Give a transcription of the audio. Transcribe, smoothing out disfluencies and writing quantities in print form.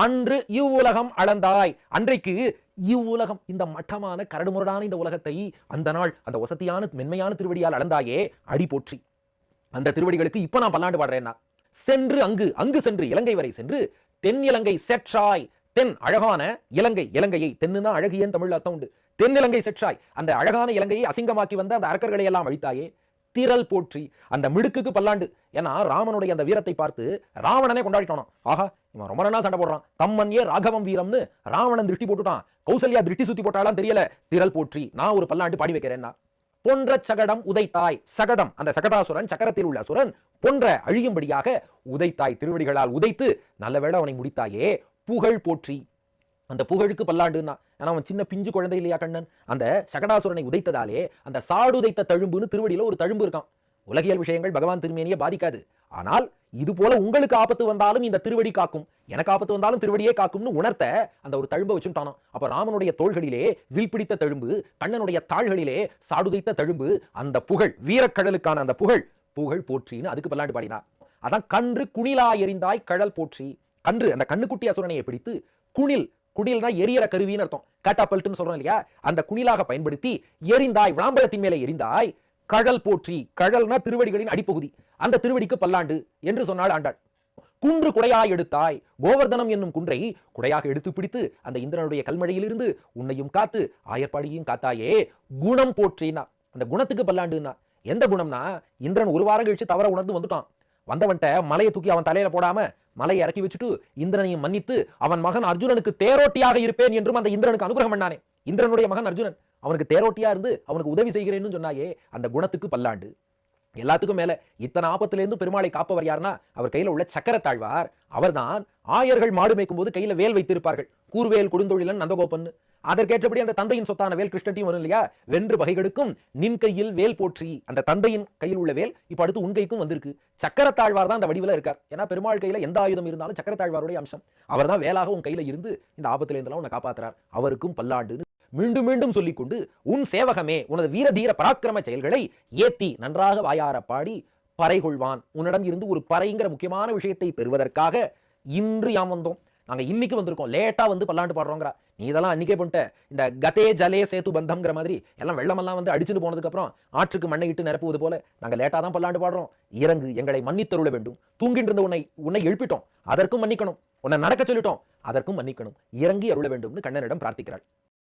அன்று இவ்வுலகம் அளந்தாய். அன்றைக்கு இவ்வுலகம், இந்த மட்டமான கரடுமுரடான இந்த உலகத்தை அந்த நாள் அந்த வசதியான மென்மையான திருவடியால் அளந்தாயே, அடி போற்றி. அந்த திருவடிகளுக்கு இப்ப நான் பல்லாண்டு பாடுறேன்னா, சென்று அங்கு சென்று இலங்கை வரை சென்று தென் இலங்கை செற்றாய். தென் அழகான இலங்கை, இலங்கையை தென்னுனா அழகியன் தமிழ் அர்த்தம் உண்டு. தென்னிலங்கை செற்றாய், அந்த அழகான இலங்கையை அசிங்கமாக்கி வந்த அந்த அரக்கர்களை எல்லாம் அழித்தாயே, திரள் போற்றி. அந்த மிடுக்குக்கு பல்லாண்டு. ஏன்னா ராமனுடைய அந்த வீரத்தை பார்த்து ராவணனே கொண்டாடிட்டானோ, ஆஹா இவன் ரொம்ப நாளா சண்டை போடுறான், தம்மன்யே ராகவம் வீரம்னு ராவணன் திருஷ்டி போட்டுட்டான், கௌசல்யா திருஷ்டி சுத்தி போட்டாலும் தெரியல, திரள் போற்றி. நான் ஒரு பல்லாண்டு பாடி வைக்கிறேன்னா, பொன்ற சகடம் உதைத்தாய். சகடம், அந்த சகடாசுரன், சக்கரத்தில் உள்ள அசுரன் பொன்ற அழியும்படியாக உதைத்தாய், திருவடிகளால் உதைத்து நல்ல வேளை அவனை முடித்தாயே, புகழ் போற்றி. அந்த புகழுக்கு பல்லாண்டுன்னா, ஏன்னா அவன் சின்ன பிஞ்சு குழந்தை இல்லையா கண்ணன், அந்த சகடாசுரனை உதைத்ததாலே அந்த சாடுதைத்த தழும்புன்னு திருவடியில ஒரு தழும்பு இருக்கான். உலகியல் விஷயங்கள் பகவான் திருமேனியை பாதிக்காது, ஆனால் இது போல உங்களுக்கு ஆபத்து வந்தாலும் இந்த திருவடி காக்கும், எனக்கு ஆபத்து வந்தாலும் திருவடியே காக்கும்னு உணர்த்த அந்த ஒரு தழும்பை வச்சுட்டானோ. அப்ப ராமனுடைய தோள்களிலே வில் பிடித்த தழும்பு, கண்ணனுடைய தாள்களிலே சாடுதைத்த தழும்பு, அந்த புகழ், வீரக்கடலுக்கான அந்த புகழ், புகழ் போற்றின்னு அதுக்கு பல்லாண்டு பாடினா. அதான் கன்று குணிலா எறிந்தாய் கழல் போற்றி. கன்று, அந்த கண்ணுக்குட்டி அசுரனையை பிடித்து குணில், குடில்னா எரியற கருவின்னு அர்த்தம், காட்டாப்பல்ட்டுன்னு சொல்றோம் இல்லையா, அந்த குணிலாக பயன்படுத்தி எரிந்தாய், விளாம்பரத்தின் மேலே எரிந்தாய், கழல் போற்றி. கழல்னா திருவடிகளின் அடிப்பகுதி, அந்த திருவடிக்கு பல்லாண்டு என்று சொன்னாள் ஆண்டாள். குன்று குடையாய் எடுத்தாய். கோவர்தனம் என்னும் குன்றை குடையாக எடுத்து பிடித்து அந்த இந்திரனுடைய கல்மழையிலிருந்து உன்னையும் காத்து ஆயர்பாடியையும் காத்தாயே, குணம் போற்றினா. அந்த குணத்துக்கு பல்லாண்டுன்னா எந்த குணம்னா, இந்திரன் ஒரு வாரம் கழிச்சு தவற உணர்ந்து வந்துட்டான். வந்தவன்ட்ட மலையை தூக்கி அவன் தலையில போடாம மலையை இறக்கி வச்சுட்டு இந்திரனையும் மன்னித்து அவன் மகன் அர்ஜுனனுக்கு தேரோட்டியாக இருப்பேன் என்றும் அந்த இந்திரனுக்கு அனுகிரகம் பண்ணானே. இந்திரனுடைய மகன் அர்ஜுனன், அவனுக்கு தேரோட்டியா இருந்து அவனுக்கு உதவி செய்கிறேன்னு சொன்னாயே, அந்த குணத்துக்கு பல்லாண்டு. எல்லாத்துக்கும் மேல இத்தனை ஆபத்திலிருந்து பெருமாளை காப்பவர் யாருன்னா, அவர் கையில உள்ள சக்கரத்தாழ்வார். அவர்தான் ஆயர்கள் மாடு மேய்க்கும் போது கையில வேல் வைத்திருப்பார்கள், கூர்வேல் கொடுந்தொழிலன் நந்தகோபன். அதற்கேற்றபடி அந்த தந்தையின் சொத்தான வேல் கிருஷ்ணட்டியும் வரும் இல்லையா, வென்று வகைகளுக்கும் நின் கையில் வேல் போற்றி. அந்த தந்தையின் கையில் உள்ள வேல் இப்ப அடுத்து உன் கைக்கும் வந்திருக்கு. சக்கரத்தாழ்வார் தான் அந்த வடிவில் இருக்கார். ஏன்னா பெருமாள் கையில எந்த ஆயுதம் இருந்தாலும் சக்கரத்தாழ்வாருடைய அம்சம். அவர் தான் வேலாக உன் கையில இருந்து இந்த ஆபத்துல இருந்தெல்லாம் உன்னை காப்பாத்துறார். அவருக்கும் பல்லாண்டு மீண்டும் மீண்டும் சொல்லிக்கொண்டு, உன் சேவகமே உனது வீரதீர பராக்கிரம செயல்களை ஏத்தி நன்றாக வாயார பாடி பறை கொள்வான். உன்னிடம் இருந்து ஒரு பறைங்கிற முக்கியமான விஷயத்தை பெறுவதற்காக இன்று யாம் வந்தோம். நாங்க இன்னைக்கு வந்திருக்கோம், லேட்டா வந்து பல்லாண்டு பாடுறோங்கிற. நீ இதெல்லாம் அன்னைக்கே பண்ணிட்ட. இந்த கதே ஜலே சேத்து பந்தம்ங்கிற மாதிரி எல்லாம் வெள்ளமெல்லாம் வந்து அடிச்சுட்டு போனதுக்கு அப்புறம் ஆற்றுக்கு மண்ணை இட்டு நிரப்புவது போல நாங்க லேட்டா தான் பல்லாண்டு பாடுறோம். இறங்கு, எங்களை மன்னித்தருள வேண்டும். தூங்கிட்டு இருந்த உன்னை எழுப்பிட்டோம், அதற்கும் மன்னிக்கணும். உன்னை நடக்க சொல்லிட்டோம், அதற்கும் மன்னிக்கணும். இறங்கி அருள வேண்டும்னு கண்ணனிடம் பிரார்த்திக்கிறாள்.